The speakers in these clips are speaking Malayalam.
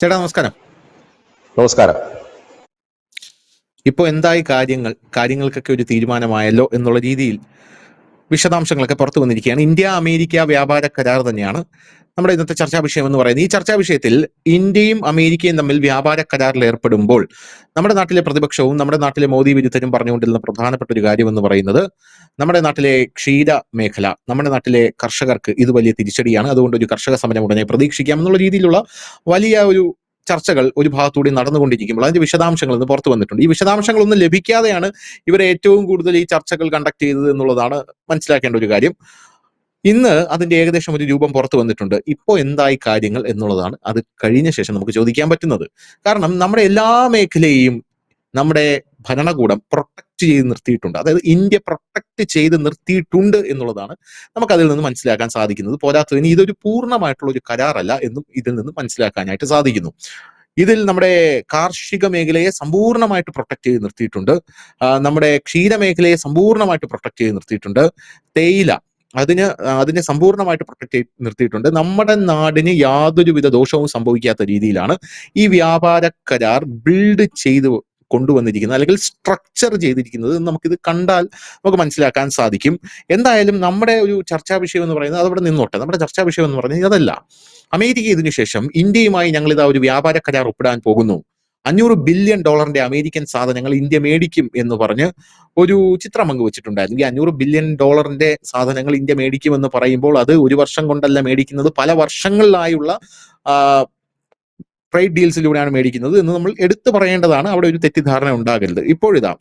ചേട്ടാ നമസ്കാരം. നമസ്കാരം. ഇപ്പോൾ എന്തായി കാര്യങ്ങൾക്കൊക്കെ ഒരു തീരുമാനമായല്ലോ എന്നുള്ള രീതിയിൽ വിശദാംശങ്ങളൊക്കെ പുറത്തു വന്നിരിക്കുകയാണ്. ഇന്ത്യ അമേരിക്ക വ്യാപാര കരാർ തന്നെയാണ് നമ്മുടെ ഇന്നത്തെ ചർച്ചാ വിഷയം എന്ന് പറയുന്നത്. ഈ ചർച്ചാ വിഷയത്തിൽ ഇന്ത്യയും അമേരിക്കയും തമ്മിൽ വ്യാപാര കരാറിൽ ഏർപ്പെടുമ്പോൾ നമ്മുടെ നാട്ടിലെ പ്രതിപക്ഷവും നമ്മുടെ നാട്ടിലെ മോദി വിരുദ്ധരും പറഞ്ഞുകൊണ്ടിരുന്ന പ്രധാനപ്പെട്ട ഒരു കാര്യം എന്ന് പറയുന്നത് നമ്മുടെ നാട്ടിലെ ക്ഷീര മേഖല, നമ്മുടെ നാട്ടിലെ കർഷകർക്ക് ഇത് വലിയ തിരിച്ചടിയാണ്, അതുകൊണ്ട് ഒരു കർഷക സമരം ഉടനെ പ്രതീക്ഷിക്കാം എന്നുള്ള രീതിയിലുള്ള വലിയ ഒരു ചർച്ചകൾ ഒരു ഭാഗത്തൂടി നടന്നുകൊണ്ടിരിക്കുമ്പോൾ അതിന്റെ വിശദാംശങ്ങൾ ഇന്ന് പുറത്തു വന്നിട്ടുണ്ട്. ഈ വിശദാംശങ്ങളൊന്നും ലഭിക്കാതെയാണ് ഇവർ ഏറ്റവും കൂടുതൽ ഈ ചർച്ചകൾ കണ്ടക്ട് ചെയ്തത് എന്നുള്ളതാണ് മനസ്സിലാക്കേണ്ട ഒരു കാര്യം. ഇന്ന് അതിന്റെ ഏകദേശം ഒരു രൂപം പുറത്തു വന്നിട്ടുണ്ട്. ഇപ്പോൾ എന്തായി കാര്യങ്ങൾ എന്നുള്ളതാണ് അത് കഴിഞ്ഞ ശേഷം നമുക്ക് ചോദിക്കാൻ പറ്റുന്നത്. കാരണം നമ്മുടെ എല്ലാ മേഖലയെയും നമ്മുടെ ഭരണകൂടം പ്രൊട്ടക്ട് ചെയ്ത് നിർത്തിയിട്ടുണ്ട്. അതായത് ഇന്ത്യ പ്രൊട്ടക്ട് ചെയ്ത് നിർത്തിയിട്ടുണ്ട് എന്നുള്ളതാണ് നമുക്ക് അതിൽ നിന്ന് മനസ്സിലാക്കാൻ സാധിക്കുന്നത്. പോരാത്തതിന് ഇതൊരു പൂർണ്ണമായിട്ടുള്ള ഒരു കരാറല്ല എന്നും ഇതിൽ നിന്ന് മനസ്സിലാക്കാനായിട്ട് സാധിക്കുന്നു. ഇതിൽ നമ്മുടെ കാർഷിക മേഖലയെ സമ്പൂർണ്ണമായിട്ട് പ്രൊട്ടക്ട് ചെയ്ത് നിർത്തിയിട്ടുണ്ട്. നമ്മുടെ ക്ഷീരമേഖലയെ സമ്പൂർണ്ണമായിട്ട് പ്രൊട്ടക്ട് ചെയ്ത് നിർത്തിയിട്ടുണ്ട്. തേയില അതിനെ സമ്പൂർണ്ണമായിട്ട് പ്രൊട്ടക്ട് ചെയ്ത് നിർത്തിയിട്ടുണ്ട്. നമ്മുടെ നാടിന് യാതൊരുവിധ ദോഷവും സംഭവിക്കാത്ത രീതിയിലാണ് ഈ വ്യാപാര കരാർ ബിൽഡ് ചെയ്ത് കൊണ്ടുവന്നിരിക്കുന്നത്, അല്ലെങ്കിൽ സ്ട്രക്ചർ ചെയ്തിരിക്കുന്നത്. നമുക്കിത് കണ്ടാൽ നമുക്ക് മനസ്സിലാക്കാൻ സാധിക്കും. എന്തായാലും നമ്മുടെ ഒരു ചർച്ചാ വിഷയം എന്ന് പറയുന്നത് അതവിടെ നിന്നോട്ടെ. നമ്മുടെ ചർച്ചാ വിഷയം എന്ന് പറയുന്നത് അതല്ല. അമേരിക്ക ഇതിനു ശേഷം ഇന്ത്യയുമായി ഞങ്ങൾ ഇതാ ഒരു വ്യാപാര കരാർ ഒപ്പിടാൻ പോകുന്നു, $500 ബില്യൺ അമേരിക്കൻ സാധനങ്ങൾ ഇന്ത്യ മേടിക്കും എന്ന് പറഞ്ഞ് ഒരു ചിത്രം പങ്കുവച്ചിട്ടുണ്ടായിരുന്നു. ഈ $500 ബില്യൺ സാധനങ്ങൾ ഇന്ത്യ മേടിക്കുമെന്ന് പറയുമ്പോൾ അത് ഒരു വർഷം കൊണ്ടല്ല മേടിക്കുന്നത്, പല വർഷങ്ങളിലായുള്ള ട്രേഡ് ഡീൽസിലൂടെയാണ് മേടിക്കുന്നത് എന്ന് നമ്മൾ എടുത്തു പറയേണ്ടതാണ്. അവിടെ ഒരു തെറ്റിദ്ധാരണ ഉണ്ടാകരുത്. ഇപ്പോഴിതാ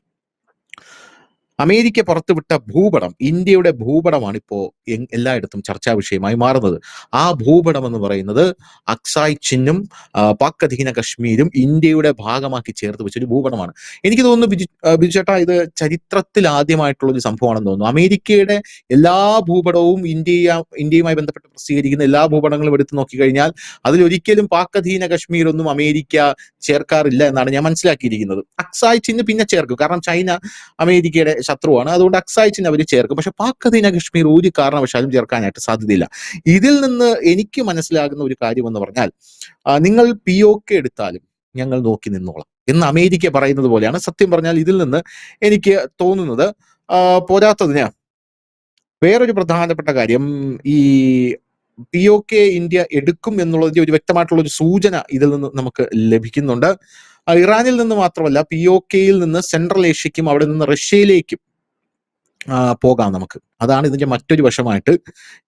അമേരിക്ക പുറത്തുവിട്ട ഭൂപടം, ഇന്ത്യയുടെ ഭൂപടമാണ് ഇപ്പോൾ എല്ലായിടത്തും ചർച്ചാ വിഷയമായി മാറുന്നത്. ആ ഭൂപടം എന്ന് പറയുന്നത് അക്സായ് ചിന്നും പാക് അധീന കശ്മീരും ഇന്ത്യയുടെ ഭാഗമാക്കി ചേർത്ത് വെച്ചൊരു ഭൂപടമാണ്. എനിക്ക് തോന്നുന്നു ബിജു ചേട്ടാ, ഇത് ചരിത്രത്തിൽ ആദ്യമായിട്ടുള്ള ഒരു സംഭവമാണെന്ന് തോന്നുന്നു. അമേരിക്കയുടെ എല്ലാ ഭൂപടവും ഇന്ത്യയുമായി ബന്ധപ്പെട്ട് പ്രസിദ്ധീകരിക്കുന്ന എല്ലാ ഭൂപടങ്ങളും എടുത്തു നോക്കിക്കഴിഞ്ഞാൽ അതിലൊരിക്കലും പാക് അധീന കശ്മീർ ഒന്നും അമേരിക്ക ചേർക്കാറില്ല എന്നാണ് ഞാൻ മനസ്സിലാക്കിയിരിക്കുന്നത്. അക്സായ് ചിഹ്ന് പിന്നെ ചേർക്കും, കാരണം ചൈന അമേരിക്കയുടെ ശത്രുവാണ്, അതുകൊണ്ട് അക്സായ് ചിഹ്ന് അവർ ചേർക്കും. പക്ഷെ പാക് അധീന കശ്മീർ ഒരു കാരണവശാലും ചേർക്കാനായിട്ട് സാധ്യതയില്ല. ഇതിൽ നിന്ന് എനിക്ക് മനസ്സിലാകുന്ന ഒരു കാര്യം എന്ന് പറഞ്ഞാൽ, നിങ്ങൾ POK എടുത്താലും ഞങ്ങൾ നോക്കി നിന്നോളാം എന്ന് അമേരിക്ക പറയുന്നത് പോലെയാണ്. സത്യം പറഞ്ഞാൽ ഇതിൽ നിന്ന് എനിക്ക് തോന്നുന്നത്. പോരാത്തതിന് വേറൊരു പ്രധാനപ്പെട്ട കാര്യം, ഈ POK ഇന്ത്യ എടുക്കും എന്നുള്ളതിന്റെ ഒരു വ്യക്തമായിട്ടുള്ള ഒരു സൂചന ഇതിൽ നിന്ന് നമുക്ക് ലഭിക്കുന്നുണ്ട്. ഇറാനിൽ നിന്ന് മാത്രമല്ല, POKയിൽ നിന്ന് സെൻട്രൽ ഏഷ്യക്കും അവിടെ നിന്ന് റഷ്യയിലേക്കും പോകാം നമുക്ക്. അതാണ് ഇതിന്റെ മറ്റൊരു വശമായിട്ട്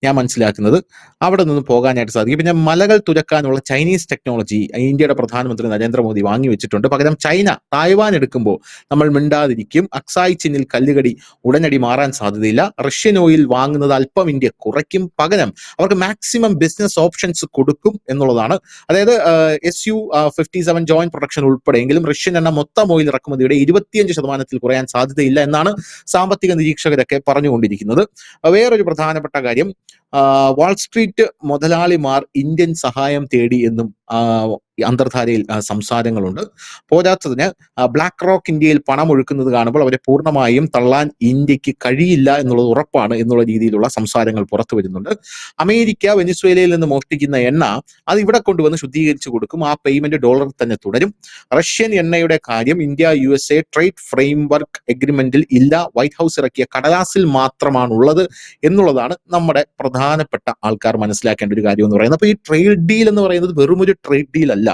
ഞാൻ മനസ്സിലാക്കുന്നത്. അവിടെ നിന്ന് പോകാനായിട്ട് സാധിക്കും. പിന്നെ മലകൾ തുരക്കാനുള്ള ചൈനീസ് ടെക്നോളജി ഇന്ത്യയുടെ പ്രധാനമന്ത്രി നരേന്ദ്രമോദി വാങ്ങി വെച്ചിട്ടുണ്ട്. പകരം ചൈന തായ്വാൻ എടുക്കുമ്പോൾ നമ്മൾ മിണ്ടാതിരിക്കും. അക്സായ് ചിഹ്നിൽ കല്ലുകടി ഉടനടി മാറാൻ സാധ്യതയില്ല. റഷ്യൻ ഓയിൽ വാങ്ങുന്നത് അല്പം ഇന്ത്യ കുറയ്ക്കും, പകരം അവർക്ക് മാക്സിമം ബിസിനസ് ഓപ്ഷൻസ് കൊടുക്കും എന്നുള്ളതാണ്. അതായത് Su-57 ജോയിന്റ് പ്രൊഡക്ഷൻ ഉൾപ്പെടെയെങ്കിലും റഷ്യൻ എണ്ണ മൊത്തം ഓയിൽ ഇറക്കുമതിയുടെ 25% കുറയാൻ സാധ്യതയില്ല എന്നാണ് സാമ്പത്തിക നിരീക്ഷകരൊക്കെ പറഞ്ഞുകൊണ്ടിരിക്കുന്നത്. വേറൊരു പ്രധാനപ്പെട്ട കാര്യം, വാൾസ്ട്രീറ്റ് മുതലാളിമാർ ഇന്ത്യൻ സഹായം തേടി എന്നും അന്തർധാരയിൽ സംസാരങ്ങളുണ്ട്. പോരാത്തതിന് ബ്ലാക്ക് റോക്ക് ഇന്ത്യയിൽ പണം ഒഴുക്കുന്നത് കാണുമ്പോൾ അവരെ പൂർണ്ണമായും തള്ളാൻ ഇന്ത്യക്ക് കഴിയില്ല എന്നുള്ളത് ഉറപ്പാണ് എന്നുള്ള രീതിയിലുള്ള സംസാരങ്ങൾ പുറത്തു വരുന്നുണ്ട്. അമേരിക്ക വെനിസ്വേലയിൽ നിന്ന് മോഷ്ടിക്കുന്ന എണ്ണ അത് ഇവിടെ കൊണ്ടുവന്ന് ശുദ്ധീകരിച്ചു കൊടുക്കും, ആ പേയ്മെന്റ് ഡോളറിൽ തന്നെ തുടരും. റഷ്യൻ എണ്ണയുടെ കാര്യം ഇന്ത്യ USA ട്രേഡ് ഫ്രെയിംവർക്ക് എഗ്രിമെന്റിൽ ഇല്ല, വൈറ്റ് ഹൗസ് ഇറക്കിയ കടലാസിൽ മാത്രമാണ് ഉള്ളത് എന്നുള്ളതാണ് നമ്മുടെ പ്രധാനപ്പെട്ട ആൾക്കാർ മനസ്സിലാക്കേണ്ട ഒരു കാര്യം എന്ന് പറയുന്നത്. അപ്പൊ ഈ ട്രേഡ് ഡീൽ എന്ന് പറയുന്നത് വെറും ഒരു ട്രേഡ് ഡീൽ അല്ല,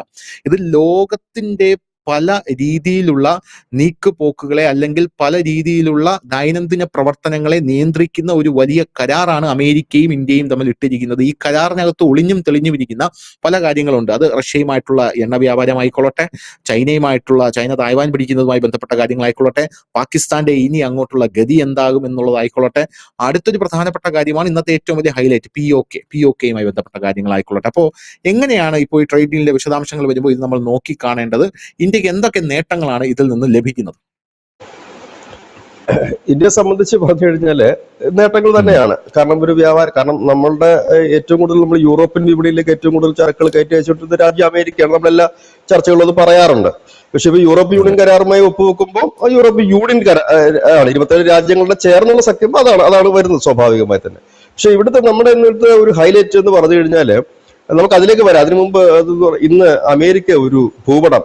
ഇത് ലോകത്തിന്റെ പല രീതിയിലുള്ള നീക്കുപോക്കുകളെ അല്ലെങ്കിൽ പല രീതിയിലുള്ള ദൈനംദിന പ്രവർത്തനങ്ങളെ നിയന്ത്രിക്കുന്ന ഒരു വലിയ കരാറാണ് അമേരിക്കയും ഇന്ത്യയും തമ്മിൽ ഇട്ടിരിക്കുന്നത്. ഈ കരാറിനകത്ത് ഒളിഞ്ഞും തെളിഞ്ഞും ഇരിക്കുന്ന പല കാര്യങ്ങളുണ്ട്. അത് റഷ്യയുമായിട്ടുള്ള എണ്ണ വ്യാപാരമായിക്കൊള്ളട്ടെ, ചൈന തായ്വാൻ പിടിക്കുന്നതുമായി ബന്ധപ്പെട്ട കാര്യങ്ങളായിക്കൊള്ളട്ടെ, പാകിസ്ഥാന്റെ ഇനി അങ്ങോട്ടുള്ള ഗതി എന്താകും എന്നുള്ളതായിക്കൊള്ളട്ടെ. അടുത്തൊരു പ്രധാനപ്പെട്ട കാര്യമാണ് ഇന്നത്തെ ഏറ്റവും വലിയ ഹൈലൈറ്റ്, POKയുമായി ബന്ധപ്പെട്ട കാര്യങ്ങളായിക്കൊള്ളട്ടെ. അപ്പോൾ എങ്ങനെയാണ് ഇപ്പോൾ ഈ ട്രേഡ് ഡീലിന്റെ വിശദാംശങ്ങൾ വരുമ്പോൾ ഇത് നമ്മൾ നോക്കി കാണേണ്ടത്? ഇന്ത്യക്ക് എന്തൊക്കെ നേട്ടങ്ങളാണ് ഇതിൽ നിന്ന് ലഭിക്കുന്നത്? ഇന്ത്യയെ സംബന്ധിച്ച് പറഞ്ഞു കഴിഞ്ഞാല് നേട്ടങ്ങൾ തന്നെയാണ്. കാരണം കാരണം നമ്മളുടെ ഏറ്റവും കൂടുതൽ നമ്മൾ യൂറോപ്യൻ വിപണിയിലേക്ക് ഏറ്റവും കൂടുതൽ ചരക്കുകൾ കയറ്റി അയച്ചുകൊണ്ടിരുന്ന രാജ്യം അമേരിക്കയാണ്. നമ്മളെല്ലാ ചർച്ചകളും അത് പറയാറുണ്ട്. പക്ഷെ ഇപ്പൊ യൂറോപ്യൻ യൂണിയൻ കരാറുമായി ഒപ്പുവെക്കുമ്പോൾ യൂറോപ്യൻ യൂണിയൻ ആണ് 27 രാജ്യങ്ങളുടെ ചേർന്നുള്ള സഖ്യം, അതാണ് വരുന്നത് സ്വാഭാവികമായി തന്നെ. പക്ഷെ ഇവിടുത്തെ നമ്മുടെ ഇന്നത്തെ ഒരു ഹൈലൈറ്റ് എന്ന് പറഞ്ഞു കഴിഞ്ഞാല് നമുക്ക് അതിലേക്ക് വരാം. അതിനു മുമ്പ് ഇന്ന് അമേരിക്ക ഒരു ഭൂപടം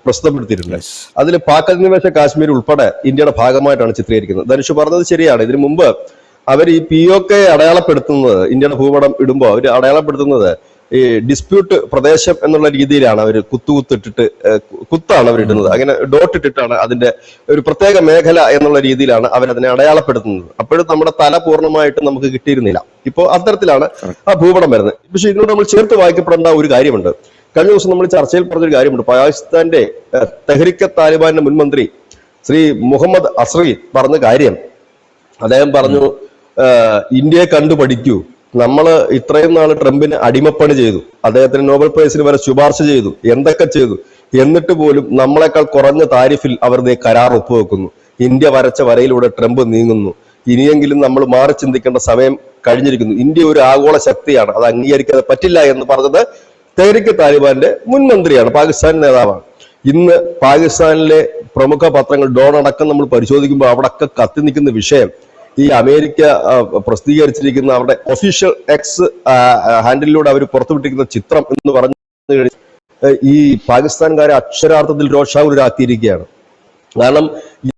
പ്രസിദ്ധപ്പെടുത്തിയിട്ടുണ്ട്. അതിൽ പാക് അധിനിവേശ കാശ്മീർ ഉൾപ്പെടെ ഇന്ത്യയുടെ ഭാഗമായിട്ടാണ് ചിത്രീകരിക്കുന്നത്. ധനുഷ് പറഞ്ഞത് ശരിയാണ്. ഇതിനു മുമ്പ് അവർ ഈ POK അടയാളപ്പെടുത്തുന്നത്, ഇന്ത്യയുടെ ഭൂപടം ഇടുമ്പോൾ അവർ അടയാളപ്പെടുത്തുന്നത് ഈ ഡിസ്പ്യൂട്ട് പ്രദേശം എന്നുള്ള രീതിയിലാണ്. അവർ കുത്തിട്ടിട്ട് കുത്താണ് അവരിടുന്നത്. അങ്ങനെ ഡോട്ട് ഇട്ടിട്ടാണ് അതിന്റെ ഒരു പ്രത്യേക മേഖല എന്നുള്ള രീതിയിലാണ് അവരതിനെ അടയാളപ്പെടുത്തുന്നത്. അപ്പോഴും നമ്മുടെ തല പൂർണ്ണമായിട്ട് നമുക്ക് കിട്ടിയിരുന്നില്ല. ഇപ്പോൾ അത്തരത്തിലാണ് ആ ഭൂപടം വരുന്നത്. പക്ഷെ ഇതിനോട് നമ്മൾ ചേർത്ത് വായിക്കപ്പെടേണ്ട ഒരു കാര്യമുണ്ട്. കഴിഞ്ഞ ദിവസം നമ്മൾ ചർച്ചയിൽ പറഞ്ഞൊരു കാര്യമുണ്ട്. പാകിസ്ഥാന്റെ തെഹ്രിക്ക് താലിബാന്റെ മുൻ മന്ത്രി ശ്രീ മുഹമ്മദ് അസ്രി പറഞ്ഞ കാര്യം, അദ്ദേഹം പറഞ്ഞു, ഇന്ത്യയെ കണ്ടു പഠിക്കൂ. നമ്മൾ ഇത്രയും നാൾ ട്രംപിന് അടിമപ്പണി ചെയ്തു, അദ്ദേഹത്തിന് നോബൽ പ്രൈസിന് വരെ ശുപാർശ ചെയ്തു, എന്തൊക്കെ ചെയ്തു, എന്നിട്ട് പോലും നമ്മളെക്കാൾ കുറഞ്ഞ താരിഫിൽ അവർ കരാർ ഒപ്പുവെക്കുന്നു. ഇന്ത്യ വരച്ച വരയിലൂടെ ട്രംപ് നീങ്ങുന്നു. ഇനിയെങ്കിലും നമ്മൾ മാറി ചിന്തിക്കേണ്ട സമയം കഴിഞ്ഞിരിക്കുന്നു. ഇന്ത്യ ഒരു ആഗോള ശക്തിയാണ്, അത് അംഗീകരിക്കാതെ പറ്റില്ല എന്ന് പറഞ്ഞത് തെഹ്രിക്ക് താലിബാന്റെ മുൻ മന്ത്രിയാണ്, പാകിസ്ഥാൻ നേതാവാണ്. ഇന്ന് പാകിസ്ഥാനിലെ പ്രമുഖ പത്രങ്ങൾ ഡോൺ അടക്കം നമ്മൾ പരിശോധിക്കുമ്പോൾ അവിടൊക്കെ കത്തി നിൽക്കുന്ന വിഷയം ഈ അമേരിക്ക പ്രസിദ്ധീകരിച്ചിരിക്കുന്ന അവരുടെ ഒഫീഷ്യൽ എക്സ് ഹാൻഡിലൂടെ അവർ പുറത്തുവിട്ടിരിക്കുന്ന ചിത്രം എന്ന് പറഞ്ഞു ഈ പാകിസ്ഥാൻകാരെ അക്ഷരാർത്ഥത്തിൽ രോഷാകുലരാക്കിയിരിക്കുകയാണ്. കാരണം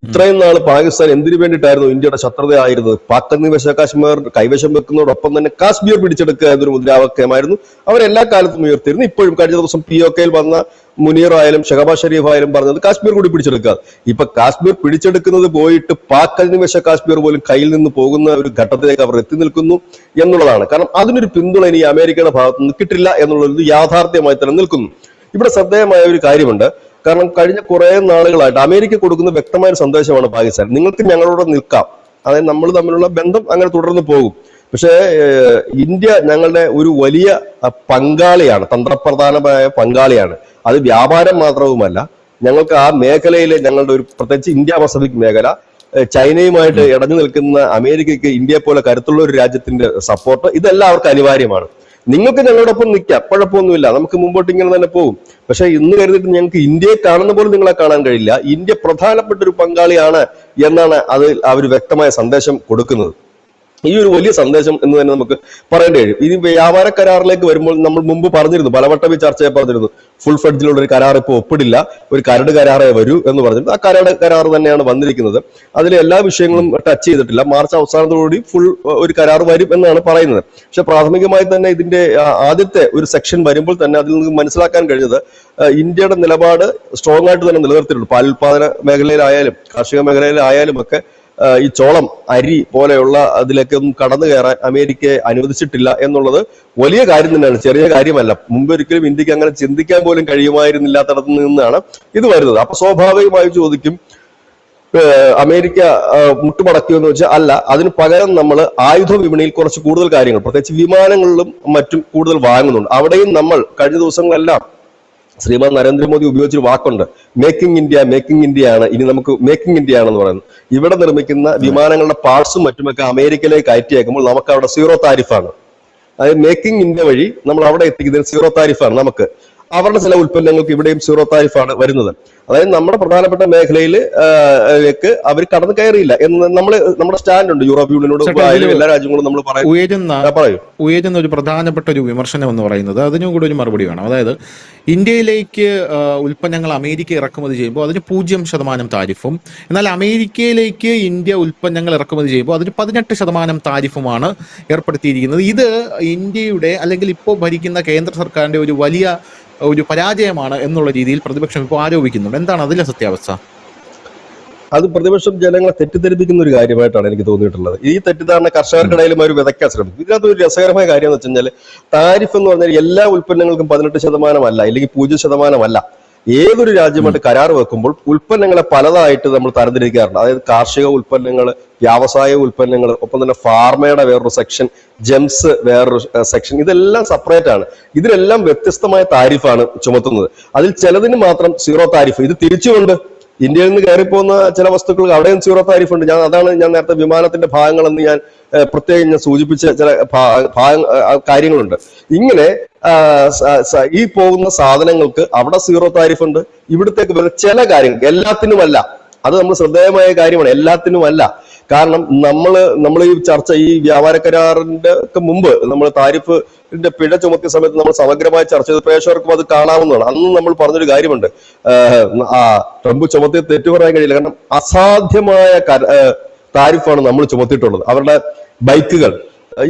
ഇത്രയും നാൾ പാകിസ്ഥാൻ എന്തിനു വേണ്ടിയിട്ടായിരുന്നു ഇന്ത്യയുടെ ശത്രുതയായിരുന്നത്? പാക് അധിനിവേശ കാശ്മീർ കൈവശം വെക്കുന്നതോടൊപ്പം തന്നെ കാശ്മീർ പിടിച്ചെടുക്കുക എന്നൊരു മുദ്രാവാക്യമായിരുന്നു അവരെല്ലാ കാലത്തും ഉയർത്തിയിരുന്നു. ഇപ്പോഴും കഴിഞ്ഞ ദിവസം POKയിൽ വന്ന മുനീർ ആയാലും ഷഹബാസ് ഷരീഫ് ആയാലും പറഞ്ഞത് കാശ്മീർ കൂടി പിടിച്ചെടുക്കുക. ഇപ്പൊ കാശ്മീർ പിടിച്ചെടുക്കുന്നത് പോയിട്ട് പാക് അധിനിവേശ കാശ്മീർ പോലും കയ്യിൽ നിന്ന് പോകുന്ന ഒരു ഘട്ടത്തിലേക്ക് അവർ എത്തി നിൽക്കുന്നു എന്നുള്ളതാണ്. കാരണം അതിനൊരു പിന്തുണ ഇനി അമേരിക്കയുടെ ഭാഗത്തു നിന്ന് കിട്ടില്ല എന്നുള്ളത് യാഥാർത്ഥ്യമായി തന്നെ നിൽക്കുന്നു. ഇവിടെ ശ്രദ്ധേയമായ ഒരു കാര്യമുണ്ട്. കാരണം കഴിഞ്ഞ കുറെ നാളുകളായിട്ട് അമേരിക്ക കൊടുക്കുന്ന വ്യക്തമായ ഒരു സന്ദേശമാണ് പാകിസ്ഥാൻ, നിങ്ങൾക്ക് ഞങ്ങളോട് നിൽക്കാം, അതായത് നമ്മൾ തമ്മിലുള്ള ബന്ധം അങ്ങനെ തുടർന്ന് പോകും. പക്ഷേ ഇന്ത്യ ഞങ്ങളുടെ ഒരു വലിയ പങ്കാളിയാണ്, തന്ത്രപ്രധാനമായ പങ്കാളിയാണ്. അത് വ്യാപാരം മാത്രവുമല്ല, ഞങ്ങൾക്ക് ആ മേഖലയിലെ ഞങ്ങളുടെ ഒരു പ്രത്യേകിച്ച് ഇന്ത്യ പസഫിക് മേഖല, ചൈനയുമായിട്ട് ഇടഞ്ഞു നിൽക്കുന്ന അമേരിക്കയ്ക്ക് ഇന്ത്യയെ പോലെ കരുത്തുള്ള ഒരു രാജ്യത്തിന്റെ സപ്പോർട്ട്, ഇതെല്ലാം അവർക്ക് അനിവാര്യമാണ്. നിങ്ങൾക്ക് ഞങ്ങളോടൊപ്പം നിൽക്കാം, കുഴപ്പമൊന്നുമില്ല, നമുക്ക് മുമ്പോട്ട് ഇങ്ങനെ തന്നെ പോകും. പക്ഷെ ഇന്ന് കരുതിയിട്ട് ഞങ്ങൾക്ക് ഇന്ത്യയെ കാണുന്ന പോലും നിങ്ങളെ കാണാൻ കഴിയില്ല, ഇന്ത്യ പ്രധാനപ്പെട്ട ഒരു പങ്കാളിയാണ് എന്നാണ് അത് അവർ വ്യക്തമായ സന്ദേശം കൊടുക്കുന്നത്. ഈ ഒരു വലിയ സന്ദേശം എന്ന് തന്നെ നമുക്ക് പറയേണ്ടി കഴിയും. ഇനി വ്യാപാര കരാറിലേക്ക് വരുമ്പോൾ നമ്മൾ മുമ്പ് പറഞ്ഞിരുന്നു, പലവട്ടം ഈ ചർച്ചയെ പറഞ്ഞിരുന്നു, ഫുൾ ഫ്ലെഡ്ജിലുള്ള ഒരു കരാർ ഇപ്പോൾ ഒപ്പിടില്ല, ഒരു കരട് കരാറേ വരൂ എന്ന് പറഞ്ഞിരുന്നു. ആ കരട് കരാർ തന്നെയാണ് വന്നിരിക്കുന്നത്. അതിലെ എല്ലാ വിഷയങ്ങളും ടച്ച് ചെയ്തിട്ടില്ല. മാർച്ച് അവസാനത്തോടുകൂടി ഫുൾ ഒരു കരാർ വരും എന്നാണ് പറയുന്നത്. പക്ഷെ പ്രാഥമികമായി തന്നെ ഇതിന്റെ ആദ്യത്തെ ഒരു സെക്ഷൻ വരുമ്പോൾ തന്നെ അതിൽ നിന്ന് മനസ്സിലാക്കാൻ കഴിഞ്ഞത് ഇന്ത്യയുടെ നിലപാട് സ്ട്രോങ് ആയിട്ട് തന്നെ നിലനിർത്തിയിട്ടുണ്ട്. പാലുൽപാദന മേഖലയിലായാലും കാർഷിക മേഖലയിലായാലും ഒക്കെ ഈ ചോളം, അരി പോലെയുള്ള അതിലേക്കൊന്നും കടന്നു കയറാൻ അമേരിക്കയെ അനുവദിച്ചിട്ടില്ല എന്നുള്ളത് വലിയ കാര്യം തന്നെയാണ്, ചെറിയ കാര്യമല്ല. മുമ്പൊരിക്കലും ഇന്ത്യക്ക് അങ്ങനെ ചിന്തിക്കാൻ പോലും കഴിയുമായിരുന്നില്ലാത്തടത്തു നിന്നാണ് ഇത് വരുന്നത്. അപ്പൊ സ്വാഭാവികമായി ചോദിക്കും, അമേരിക്ക മുട്ടുമടക്കിയെന്ന് വെച്ചാൽ അല്ല, അതിന് പകരം നമ്മൾ ആയുധ വിപണിയിൽ കുറച്ച് കൂടുതൽ കാര്യങ്ങൾ, പ്രത്യേകിച്ച് വിമാനങ്ങളിലും മറ്റും കൂടുതൽ വാങ്ങുന്നുണ്ട്. അവിടെയും നമ്മൾ കഴിഞ്ഞ ദിവസങ്ങളെല്ലാം ശ്രീമാൻ നരേന്ദ്രമോദി ഉപയോഗിച്ചൊരു വാക്കുണ്ട്, മേക്കിംഗ് ഇന്ത്യ, മേക്കിംഗ് ഇന്ത്യ ആണ്. ഇനി നമുക്ക് മേക്കിംഗ് ഇന്ത്യ ആണെന്ന് പറയുന്നത്. ഇവിടെ നിർമ്മിക്കുന്ന വിമാനങ്ങളുടെ പാർട്സും മറ്റുമൊക്കെ അമേരിക്കയിലേക്ക് അയറ്റിയേക്കുമ്പോൾ നമുക്ക് അവിടെ സീറോ താരിഫാണ്. അതായത് മേക്കിംഗ് ഇന്ത്യ വഴി നമ്മൾ അവിടെ എത്തിക്കുന്നതിന് സീറോ താരിഫാണ്. നമുക്ക് അവരുടെ ചില ഉൽപ്പന്നങ്ങൾക്ക് ഇവിടെയും സീറോ താരിഫാണ് വരുന്നത്. അതായത് നമ്മുടെ പ്രധാനപ്പെട്ട മേഖലയിലേക്ക് അവർ കടന്നു കയറിയില്ല എന്ന് നമ്മുടെ സ്റ്റാൻഡ് ഉണ്ട്. യൂറോപ്പ് യൂണിയനോട് എല്ലാ രാജ്യങ്ങളും നമ്മൾ ഉയരുന്ന ഒരു പ്രധാനപ്പെട്ട ഒരു വിമർശനം എന്ന് പറയുന്നത്, അതിനും കൂടെ ഒരു മറുപടി വേണം. അതായത് ഇന്ത്യയിലേക്ക് ഉൽപ്പന്നങ്ങൾ അമേരിക്ക ഇറക്കുമതി ചെയ്യുമ്പോൾ അതിന് 0% താരിഫും, എന്നാൽ അമേരിക്കയിലേക്ക് ഇന്ത്യ ഉൽപ്പന്നങ്ങൾ ഇറക്കുമതി ചെയ്യുമ്പോൾ അതിന് 18% താരിഫുമാണ് ഏർപ്പെടുത്തിയിരിക്കുന്നത്. ഇത് ഇന്ത്യയുടെ അല്ലെങ്കിൽ ഇപ്പോൾ ഭരിക്കുന്ന കേന്ദ്ര സർക്കാരിന്റെ ഒരു വലിയ ഒരു പരാജയമാണ് എന്നുള്ള രീതിയിൽ പ്രതിപക്ഷം ഇപ്പോൾ ആരോപിക്കുന്നുണ്ട്. എന്താണ് അതിലെ സത്യാവസ്ഥ? അത് പ്രതിപക്ഷം ജനങ്ങളെ തെറ്റിദ്ധരിപ്പിക്കുന്ന ഒരു കാര്യമായിട്ടാണ് എനിക്ക് തോന്നിയിട്ടുള്ളത്. ഈ തെറ്റിദ്ധാരണ കർഷകർക്കിടയിലും അവർ വിതയ്ക്കാൻ ശ്രമിക്കും. ഇതിനകത്ത് ഒരു രസകരമായ കാര്യം എന്ന് വെച്ച് കഴിഞ്ഞാൽ, താരിഫ് എന്ന് പറഞ്ഞാൽ എല്ലാ ഉൽപ്പന്നങ്ങൾക്കും 18% അല്ലെങ്കിൽ 0% ഏതൊരു രാജ്യമായിട്ട് കരാർ വെക്കുമ്പോൾ ഉൽപ്പന്നങ്ങളെ പലതായിട്ട് നമ്മൾ തരംതിരിക്കാറുണ്ട്. അതായത് കാർഷിക ഉൽപ്പന്നങ്ങൾ, വ്യാവസായ ഉൽപ്പന്നങ്ങൾ, ഒപ്പം തന്നെ ഫാർമയുടെ വേറൊരു സെക്ഷൻ, ജെംസ് വേറൊരു സെക്ഷൻ, ഇതെല്ലാം സെപ്പറേറ്റ് ആണ്. ഇതിനെല്ലാം വ്യത്യസ്തമായ താരിഫാണ് ചുമത്തുന്നത്. അതിൽ ചിലതിന് മാത്രം സീറോ താരിഫ്. ഇത് തിരിച്ചുകൊണ്ട് ഇന്ത്യയിൽ നിന്ന് കയറിപ്പോകുന്ന ചില വസ്തുക്കൾക്ക് അവിടെയും സീറോ താരിഫ് ഉണ്ട്. അതാണ് ഞാൻ നേരത്തെ വിമാനത്തിന്റെ ഭാഗങ്ങളെന്ന് ഞാൻ പ്രത്യേകം ഞാൻ സൂചിപ്പിച്ച ചില കാര്യങ്ങളുണ്ട്. ഇങ്ങനെ ഈ പോകുന്ന സാധനങ്ങൾക്ക് അവിടെ സീറോ താരിഫ് ഉണ്ട്. ഇവിടത്തേക്ക് വരുന്ന ചില കാര്യങ്ങൾക്ക്, എല്ലാത്തിനുമല്ല, അത് നമ്മൾ ശ്രദ്ധേയമായ കാര്യമാണ്, എല്ലാത്തിനുമല്ല, കാരണം നമ്മൾ ഈ ചർച്ച ഈ വ്യാപാര കരാറിന്റെ ഒക്കെ മുമ്പ് നമ്മൾ താരിഫിന്റെ പിഴ ചുമത്തിയ സമയത്ത് നമ്മൾ സമഗ്രമായി ചർച്ച ചെയ്ത് പ്രേക്ഷകർക്കും അത് കാണാവുന്നതാണ്. അന്ന് നമ്മൾ പറഞ്ഞൊരു കാര്യമുണ്ട്, ട്രംപ് ചുമത്തിയ തെറ്റു പറയാൻ കഴിയില്ല. കാരണം അസാധ്യമായ താരിഫാണ് നമ്മൾ ചുമത്തിയിട്ടുള്ളത്. അവരുടെ ബൈക്കുകൾ,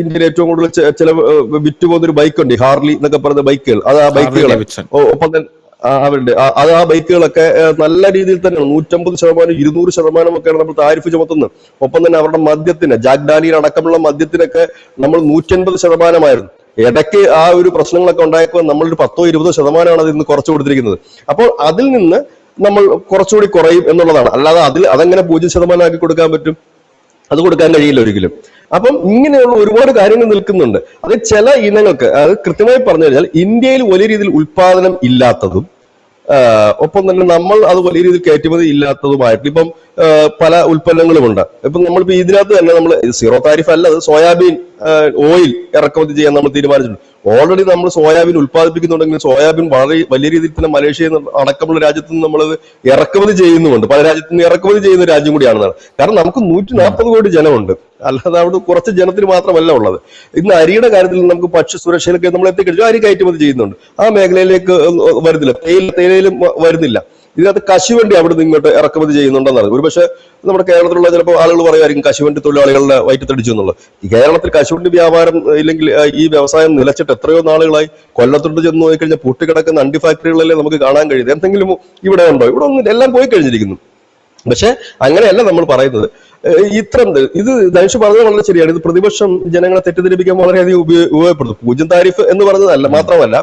ഇന്ത്യയിൽ ഏറ്റവും കൂടുതൽ ചില വിറ്റുപോകുന്ന ഒരു ബൈക്കുണ്ട്, ഹാർലി എന്നൊക്കെ പറയുന്ന ബൈക്കുകൾ, അത് ആ ബൈക്കുകൾ ഒപ്പം തന്നെ അവരുടെ ആ ബൈക്കുകളൊക്കെ നല്ല രീതിയിൽ തന്നെയാണ് 150%, 200% ഒക്കെയാണ് നമ്മൾ താരിഫ് ചുമത്തുന്നത്. ഒപ്പം തന്നെ അവരുടെ മദ്യത്തിന്, ജാക്ക് ഡാനിയൽ അടക്കമുള്ള മദ്യത്തിനൊക്കെ നമ്മൾ 180%. ഇടയ്ക്ക് ആ ഒരു പ്രശ്നങ്ങളൊക്കെ ഉണ്ടായപ്പോൾ നമ്മളൊരു 10-20% അത് ഇന്ന് കുറച്ചു കൊടുത്തിരിക്കുന്നത്. അപ്പോൾ അതിൽ നിന്ന് നമ്മൾ കുറച്ചുകൂടി കുറയും എന്നുള്ളതാണ്. അല്ലാതെ അതെങ്ങനെ 0% ആക്കി കൊടുക്കാൻ പറ്റും? അത് കൊടുക്കാൻ കഴിയില്ല ഒരിക്കലും. അപ്പം ഇങ്ങനെയുള്ള ഒരുപാട് കാര്യങ്ങൾ നിൽക്കുന്നുണ്ട്. അത് ചില ഇനങ്ങൾക്ക്, അത് കൃത്യമായി പറഞ്ഞു കഴിഞ്ഞാൽ ഇന്ത്യയിൽ വലിയ രീതിയിൽ ഉൽപാദനം ഇല്ലാത്തതും ഒപ്പം തന്നെ നമ്മൾ അത് വലിയ രീതിയിൽ കയറ്റുമതി ഇല്ലാത്തതുമായിട്ട് ഇപ്പം പല ഉൽപ്പന്നങ്ങളുമുണ്ട്. ഇപ്പം നമ്മളിപ്പോ ഇതിനകത്ത് തന്നെ നമ്മൾ സീറോ താരിഫ് അല്ല, അത് സോയാബീൻ ഓയിൽ ഇറക്കുമതി ചെയ്യാൻ നമ്മൾ തീരുമാനിച്ചിട്ടുണ്ട്. ഓൾറെഡി നമ്മൾ സോയാബീൻ ഉൽപ്പാദിപ്പിക്കുന്നുണ്ടെങ്കിൽ സോയാബീൻ വളരെ വലിയ രീതിയിൽ തന്നെ മലേഷ്യ അടക്കമുള്ള രാജ്യത്ത് നിന്ന് നമ്മളത് ഇറക്കുമതി ചെയ്യുന്നുമുണ്ട്. പല രാജ്യത്തു നിന്ന് ഇറക്കുമതി ചെയ്യുന്ന രാജ്യം കൂടിയാണെന്നാണ്. കാരണം നമുക്ക് 140 കോടി ജനമുണ്ട്, അല്ലാതെ അവിടെ കുറച്ച് ജനത്തിന് മാത്രമല്ല ഉള്ളത്. ഇന്ന് അരിയുടെ കാര്യത്തിൽ നമുക്ക് ഭക്ഷ്യ സുരക്ഷയിലൊക്കെ നമ്മൾ എത്തിക്കഴിഞ്ഞു, അരി കയറ്റുമതി ചെയ്യുന്നുണ്ട്. ആ മേഖലയിലേക്ക് വരുന്നില്ല, തേയിലയിലും വരുന്നില്ല. ഇതിനകത്ത് കശുവണ്ടി അവിടെ നിന്ന് ഇങ്ങോട്ട് ഇറക്കുമതി ചെയ്യുന്നുണ്ടെന്നാണ്. ഒരുപക്ഷെ നമ്മുടെ കേരളത്തിലുള്ള ചിലപ്പോൾ ആളുകൾ പറയുമായിരിക്കും കശുവണ്ടി തൊഴിലാളികളുടെ വയറ്റത്തടിച്ചു എന്നുള്ളത്. ഈ കേരളത്തിൽ കശുവണ്ടി വ്യാപാരം ഇല്ലെങ്കിൽ ഈ വ്യവസായം നിലച്ചിട്ട് എത്രയോ നാളുകളായി. കൊല്ലത്തോട്ട് ചെന്ന് നോക്കിക്കഴിഞ്ഞാൽ പൊട്ടിക്കിടക്കുന്ന അണ്ടി ഫാക്ടറികളല്ലേ നമുക്ക് കാണാൻ കഴിയുന്നത്. എന്തെങ്കിലും ഇവിടെ ഉണ്ടോ? ഇവിടെ ഒന്നും, എല്ലാം പോയി കഴിഞ്ഞിരിക്കുന്നു. പക്ഷെ അങ്ങനെയല്ല നമ്മൾ പറയുന്നത്. ഇത് ധനുഷ് പറഞ്ഞത് വളരെ ശരിയാണ്. ഇത് പ്രതിപക്ഷം ജനങ്ങളെ തെറ്റിദ്ധരിപ്പിക്കാൻ വളരെയധികം ഉപയോഗപ്പെടുത്തും. 0 താരിഫ് എന്ന് പറഞ്ഞതല്ല, മാത്രമല്ല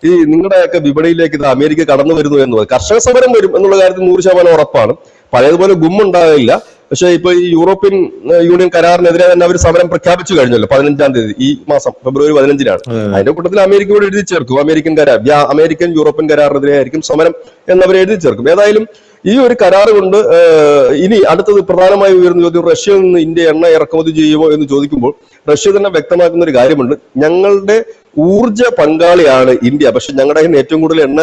ഈ നിങ്ങളുടെയൊക്കെ വിപണിയിലേക്ക് ഇത് അമേരിക്ക കടന്നു വരുന്നു എന്നുള്ളത്, കർഷക സമരം വരും എന്നുള്ള കാര്യത്തിൽ 100% ഉറപ്പാണ്. പഴയതുപോലെ ഗുമ്മുണ്ടാകില്ല. പക്ഷെ ഇപ്പൊ ഈ യൂറോപ്യൻ യൂണിയൻ കരാറിനെതിരെ തന്നെ അവർ സമരം പ്രഖ്യാപിച്ചു കഴിഞ്ഞല്ലോ 15-ാം തീയതി, ഈ മാസം ഫെബ്രുവരി 15-നാണ്. അതിന്റെ കൂട്ടത്തിൽ അമേരിക്കയോട് എഴുതി ചേർക്കും, അമേരിക്കൻ യൂറോപ്യൻ കരാറിനെതിരെ ആയിരിക്കും സമരം എന്നവർ എഴുതി ചേർക്കും. ഏതായാലും ഈ ഒരു കരാർ കൊണ്ട് ഇനി അടുത്തത് പ്രധാനമായി ഉയർന്ന ചോദ്യം, റഷ്യയിൽ നിന്ന് ഇന്ത്യ എണ്ണ ഇറക്കുമതി ചെയ്യുമോ എന്ന് ചോദിക്കുമ്പോൾ റഷ്യ തന്നെ വ്യക്തമാക്കുന്ന ഒരു കാര്യമുണ്ട്, ഞങ്ങളുടെ ഊർജ പങ്കാളിയാണ് ഇന്ത്യ, പക്ഷെ ഞങ്ങളുടെ കയ്യിൽ ഏറ്റവും കൂടുതൽ എണ്ണ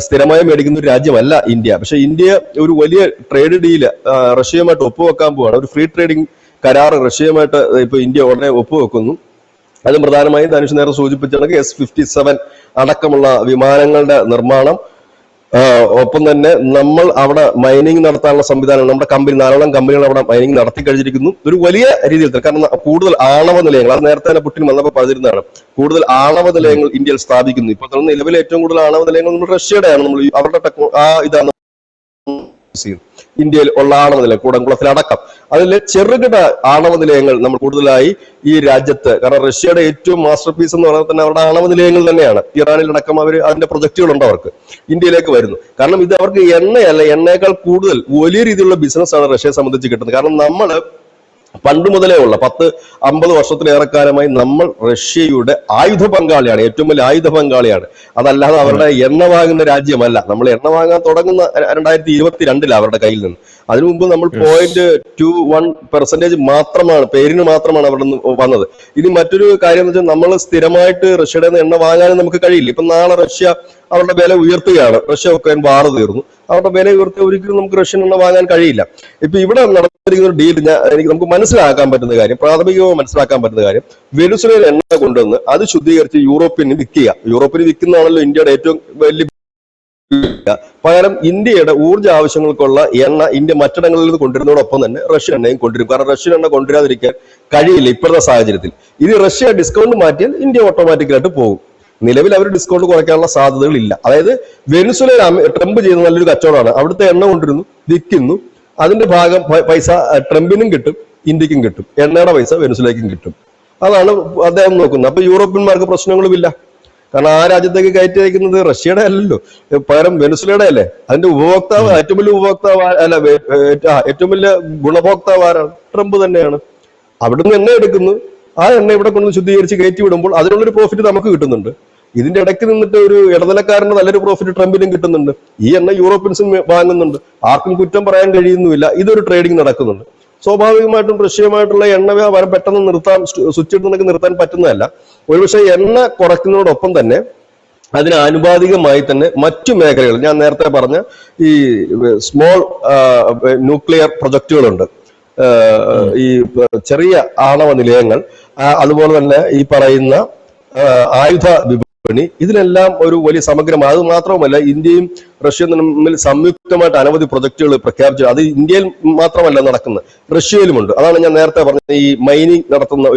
സ്ഥിരമായി മേടിക്കുന്ന ഒരു രാജ്യമല്ല ഇന്ത്യ. പക്ഷെ ഇന്ത്യ ഒരു വലിയ ട്രേഡ് ഡീല് റഷ്യയുമായിട്ട് ഒപ്പുവെക്കാൻ പോവാണ്. ഒരു ഫ്രീ ട്രേഡിംഗ് കരാർ റഷ്യയുമായിട്ട് ഇപ്പൊ ഇന്ത്യ ഉടനെ ഒപ്പുവെക്കുന്നു. അത് പ്രധാനമായും ധനുഷ് നേരെ സൂചിപ്പിച്ചാണെങ്കിൽ S-57 അടക്കമുള്ള വിമാനങ്ങളുടെ നിർമ്മാണം, ഒപ്പം തന്നെ നമ്മൾ അവിടെ മൈനിങ് നടത്താനുള്ള സംവിധാനം, നമ്മുടെ കമ്പനി 4 കമ്പനികൾ അവിടെ മൈനിങ് നടത്തി കഴിഞ്ഞിരിക്കുന്നു ഒരു വലിയ രീതിയിൽ. കാരണം കൂടുതൽ ആണവ നിലയങ്ങൾ, അത് നേരത്തെ തന്നെ പുടിൻ വന്നപ്പോൾ പറഞ്ഞിരുന്നതാണ്, കൂടുതൽ ആണവ നിലയങ്ങൾ ഇന്ത്യയിൽ സ്ഥാപിക്കുന്നു. ഇപ്പോൾ നിലവിൽ ഏറ്റവും കൂടുതൽ ആണവ നിലയങ്ങൾ നമ്മൾ റഷ്യയുടെയാണ്. നമ്മൾ അവരുടെ ഇതാണ് ഇന്ത്യയിൽ ഉള്ള ആണവ നിലയം, കൂടംകുളത്തിലടക്കം. അതിൽ ചെറുകിട ആണവ നിലയങ്ങൾ നമ്മൾ കൂടുതലായി ഈ രാജ്യത്ത്, കാരണം റഷ്യയുടെ ഏറ്റവും മാസ്റ്റർ പീസ് എന്ന് പറഞ്ഞാൽ തന്നെ അവരുടെ ആണവ നിലയങ്ങൾ തന്നെയാണ്. ഇറാനിലടക്കം അവർ അതിന്റെ പ്രൊജക്ടുകളുണ്ട് അവർക്ക്, ഇന്ത്യയിലേക്ക് വരുന്നു. കാരണം ഇത് അവർക്ക് എണ്ണയല്ല, എണ്ണയേക്കാൾ കൂടുതൽ വലിയ രീതിയിലുള്ള ബിസിനസ്സാണ് റഷ്യയെ സംബന്ധിച്ച് കിട്ടുന്നത്. കാരണം നമ്മൾ പണ്ട് മുതലേ ഉള്ള 10-50 വർഷത്തിലേറെക്കാലമായി നമ്മൾ റഷ്യയുടെ ആയുധ പങ്കാളിയാണ്, ഏറ്റവും വലിയ ആയുധ പങ്കാളിയാണ്. അതല്ലാതെ അവരുടെ എണ്ണ വാങ്ങുന്ന രാജ്യമല്ല. നമ്മൾ എണ്ണ വാങ്ങാൻ തുടങ്ങുന്ന 2022 അവരുടെ കയ്യിൽ നിന്ന്. അതിനു മുമ്പ് നമ്മൾ 0.21% മാത്രമാണ്, പേരിന് മാത്രമാണ് അവിടെ നിന്ന് വന്നത്. ഇനി മറ്റൊരു കാര്യം എന്ന് വെച്ചാൽ നമ്മൾ സ്ഥിരമായിട്ട് റഷ്യയുടെ നിന്ന് എണ്ണ വാങ്ങാനും നമുക്ക് കഴിയില്ല. ഇപ്പൊ നാളെ റഷ്യ അവരുടെ വില ഉയർത്തുകയാണ്, റഷ്യ ഉക്രൈൻ വാർ തീർന്നു, അവരുടെ വില ഉയർത്തി ഒരിക്കലും നമുക്ക് റഷ്യൻ എണ്ണ വാങ്ങാൻ കഴിയില്ല. ഇപ്പൊ ഇവിടെ നടന്നിരിക്കുന്ന ഒരു ഡീൽ നമുക്ക് മനസ്സിലാക്കാൻ പറ്റുന്ന കാര്യം, പ്രാഥമികമായി മനസ്സിലാക്കാൻ പറ്റുന്ന കാര്യം, വെനിസ്വേലയിൽ എണ്ണ കൊണ്ടുവന്ന് അത് ശുദ്ധീകരിച്ച് യൂറോപ്പിന് വിൽക്കുക. യൂറോപ്പിന് വിൽക്കുന്നതാണല്ലോ ഇന്ത്യയുടെ ഏറ്റവും വലിയ. പകരം ഇന്ത്യയുടെ ഊർജ്ജ ആവശ്യങ്ങൾക്കുള്ള എണ്ണ ഇന്ത്യ മറ്റിടങ്ങളിൽ നിന്ന് കൊണ്ടുവരുന്നതോടൊപ്പം തന്നെ റഷ്യൻ എണ്ണയും കൊണ്ടുവരും. കാരണം റഷ്യൻ എണ്ണ കൊണ്ടുവരാതിരിക്കാൻ കഴിയില്ല ഇപ്പോഴത്തെ സാഹചര്യത്തിൽ. ഇത് റഷ്യ ഡിസ്കൗണ്ട് മാറ്റിയാൽ ഇന്ത്യ ഓട്ടോമാറ്റിക്കലായിട്ട് പോകും. നിലവിൽ അവർ ഡിസ്കൗണ്ട് കുറയ്ക്കാനുള്ള സാധ്യതകളില്ല. അതായത് വെനിസ്വേലയിൽ ട്രംപ് ചെയ്യുന്ന നല്ലൊരു കച്ചവടമാണ്. അവിടുത്തെ എണ്ണ കൊണ്ടുവരുന്നു, വിൽക്കുന്നു, അതിന്റെ ഭാഗം പൈസ ട്രംപിനും കിട്ടും, ഇന്ത്യക്കും കിട്ടും, എണ്ണയുടെ പൈസ വെനിസ്വേലയ്ക്കും കിട്ടും. അതാണ് അദ്ദേഹം നോക്കുന്നത്. അപ്പൊ യൂറോപ്യന്മാർക്ക് പ്രശ്നങ്ങളുമില്ല. കാരണം ആ രാജ്യത്തേക്ക് കയറ്റി അയക്കുന്നത് റഷ്യയുടെ അല്ലല്ലോ, പകരം വെനിസ്വേലയുടെ അല്ലേ. അതിന്റെ ഉപഭോക്താവ്, ഏറ്റവും വലിയ ഉപഭോക്താവ് അല്ല, ഏറ്റവും വലിയ ഗുണഭോക്താവ് ആരാണ്? ട്രംപ് തന്നെയാണ്. അവിടുന്ന് എണ്ണ എടുക്കുന്നു, ആ എണ്ണ ഇവിടെ കൊണ്ട് ശുദ്ധീകരിച്ച് കയറ്റി വിടുമ്പോൾ അതിനുള്ളൊരു പ്രോഫിറ്റ് നമുക്ക് കിട്ടുന്നുണ്ട്. ഇതിന്റെ ഇടയ്ക്ക് നിന്നിട്ട് ഒരു ഇടനിലക്കാരന് നല്ലൊരു പ്രോഫിറ്റ് ട്രംപിനും കിട്ടുന്നുണ്ട്. ഈ എണ്ണ യൂറോപ്യൻസും വാങ്ങുന്നുണ്ട്, ആർക്കും കുറ്റം പറയാൻ കഴിയുന്നുമില്ല. ഇതൊരു ട്രേഡിംഗ് നടക്കുന്നുണ്ട്. സ്വാഭാവികമായിട്ടും റഷ്യയുമായിട്ടുള്ള എണ്ണ വ്യാപാരം പെട്ടെന്ന് നിർത്താൻ, സ്വിച്ച് ഇട്ട് നിർത്താൻ പറ്റുന്നതല്ല. ഒരുപക്ഷെ എണ്ണ കുറയ്ക്കുന്നതോടൊപ്പം തന്നെ അതിന് ആനുപാതികമായി തന്നെ മറ്റു മേഖലകൾ, ഞാൻ നേരത്തെ പറഞ്ഞ ഈ സ്മോൾ ന്യൂക്ലിയർ പ്രൊജക്ടുകളുണ്ട്, ഈ ചെറിയ ആണവ നിലയങ്ങൾ, അതുപോലെ തന്നെ ഈ പറയുന്ന ആയുധ വിപണി, ഇതിലെല്ലാം ഒരു വലിയ സമഗ്രമാണ്. അത് മാത്രവുമല്ല, ഇന്ത്യയും റഷ്യയും തമ്മിൽ സംയുക്തമായിട്ട് അനവധി പ്രൊജക്ടുകൾ പ്രഖ്യാപിച്ചു. അത് ഇന്ത്യയിൽ മാത്രമല്ല നടക്കുന്നത്, റഷ്യയിലുമുണ്ട്. അതാണ് ഞാൻ നേരത്തെ പറഞ്ഞത്, ഈ മൈനിങ് നടത്തുന്ന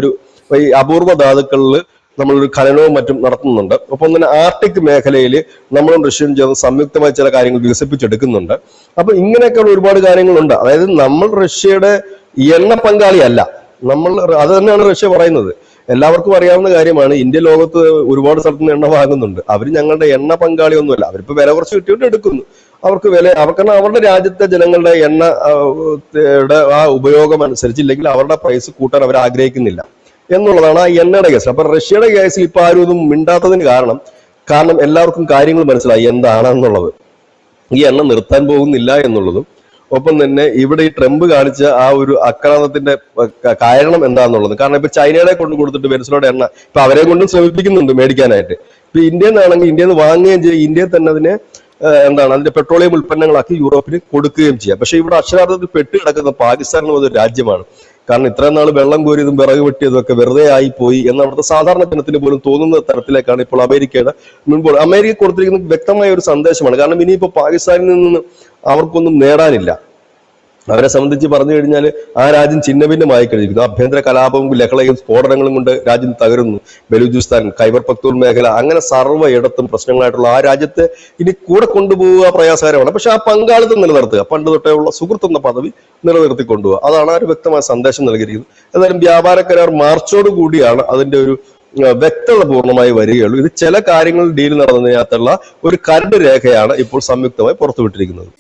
ഈ അപൂർവ ധാതുക്കളിൽ നമ്മളൊരു ഖനനവും മറ്റും നടത്തുന്നുണ്ട്. ഒപ്പം തന്നെ ആർട്ടിക് മേഖലയിൽ നമ്മളും റഷ്യയും ചേർന്ന് സംയുക്തമായി ചില കാര്യങ്ങൾ വികസിപ്പിച്ചെടുക്കുന്നുണ്ട്. അപ്പൊ ഇങ്ങനെയൊക്കെയുള്ള ഒരുപാട് കാര്യങ്ങളുണ്ട്. അതായത് നമ്മൾ റഷ്യയുടെ എണ്ണ പങ്കാളിയല്ല, അത് തന്നെയാണ് റഷ്യ പറയുന്നത്. എല്ലാവർക്കും അറിയാവുന്ന കാര്യമാണ്, ഇന്ത്യ ലോകത്ത് ഒരുപാട് സ്ഥലത്ത് നിന്ന് എണ്ണ വാങ്ങുന്നുണ്ട്. അവർ ഞങ്ങളുടെ എണ്ണ പങ്കാളിയൊന്നുമല്ല. അവരിപ്പോ വില കുറച്ച് കിട്ടിയിട്ട് എടുക്കുന്നു. കാരണം അവരുടെ രാജ്യത്തെ ജനങ്ങളുടെ എണ്ണയുടെ ആ ഉപയോഗം അനുസരിച്ചില്ലെങ്കിൽ അവരുടെ പ്രൈസ് കൂട്ടാൻ അവർ ആഗ്രഹിക്കുന്നില്ല എന്നുള്ളതാണ് ആ എണ്ണയുടെ കേസ്. അപ്പൊ റഷ്യയുടെ കേസിൽ ഇപ്പൊ ആരും ഒന്നും മിണ്ടാത്തതിന് കാരണം എല്ലാവർക്കും കാര്യങ്ങൾ മനസ്സിലായി എന്താണെന്നുള്ളത്. ഈ എണ്ണ നിർത്താൻ പോകുന്നില്ല എന്നുള്ളതും, ഒപ്പം തന്നെ ഇവിടെ ഈ ട്രംപ് കാണിച്ച ആ ഒരു ആക്രമണത്തിന്റെ കാരണം എന്താണെന്നുള്ളത്. കാരണം ഇപ്പൊ ചൈനയുടെ കൊണ്ട് കൊടുത്തിട്ട് വെനിസ്വേലയുടെ എണ്ണ ഇപ്പൊ അവരെ കൊണ്ടും ശ്രമിപ്പിക്കുന്നുണ്ട് മേടിക്കാനായിട്ട്. ഇപ്പൊ ഇന്ത്യയിൽ നിന്നാണെങ്കിൽ ഇന്ത്യയിൽ നിന്ന് വാങ്ങുകയും ചെയ്യും, ഇന്ത്യയിൽ തന്നെ അതിനെ അതിന്റെ പെട്രോളിയം ഉൽപ്പന്നങ്ങളാക്കി യൂറോപ്പിന് കൊടുക്കുകയും ചെയ്യാം. പക്ഷെ ഇവിടെ അക്ഷരാർത്ഥത്തിൽ പെട്ട് കിടക്കുന്ന പാകിസ്ഥാൻ എന്നത് ഒരു രാജ്യമാണ്. കാരണം ഇത്രയും നാൾ വെള്ളം കോരിയതും വിറക് വെട്ടിയതും ഒക്കെ വെറുതെ ആയിപ്പോയി എന്ന് അവിടുത്തെ സാധാരണ ജനത്തിന് പോലും തോന്നുന്ന തരത്തിലേക്കാണ് ഇപ്പോൾ അമേരിക്ക കൊടുത്തിരിക്കുന്ന വ്യക്തമായ ഒരു സന്ദേശമാണ്. കാരണം ഇനിയിപ്പോ പാകിസ്ഥാനിൽ നിന്ന് അവർക്കൊന്നും നേടാനില്ല. അവരെ സംബന്ധിച്ച് പറഞ്ഞു കഴിഞ്ഞാൽ ആ രാജ്യം ഛിന്നഭിന്നമായി കഴിഞ്ഞിരിക്കുന്നു. ആഭ്യന്തര കലാപവും ലഹളയും സ്ഫോടനങ്ങളും കൊണ്ട് രാജ്യം തകരുന്നു. ബലൂചിസ്ഥാൻ, ഖൈബർ പക്തൂൺ മേഖല, അങ്ങനെ സർവ്വയിടത്തും പ്രശ്നങ്ങളായിട്ടുള്ള ആ രാജ്യത്തെ ഇനി കൂടെ കൊണ്ടുപോവുക പ്രയാസകരമാണ്. പക്ഷെ ആ പങ്കാളിത്തം നിലനിർത്തുക, പണ്ട് തൊട്ടേ ഉള്ള സുഹൃത്ത് എന്ന പദവി നിലനിർത്തി കൊണ്ടുപോകുക, അതാണ് ആ ഒരു വ്യക്തമായ സന്ദേശം നൽകിയിരിക്കുന്നത്. എന്നാലും വ്യാപാര കരാർ മാർച്ചോട് കൂടിയാണ് അതിന്റെ ഒരു വ്യക്തത പൂർണ്ണമായി വരികയുള്ളൂ. ഇത് ചില കാര്യങ്ങൾ ഡീൽ നടന്നതിനകത്തുള്ള ഒരു കരട് രേഖയാണ് ഇപ്പോൾ സംയുക്തമായി പുറത്തുവിട്ടിരിക്കുന്നത്.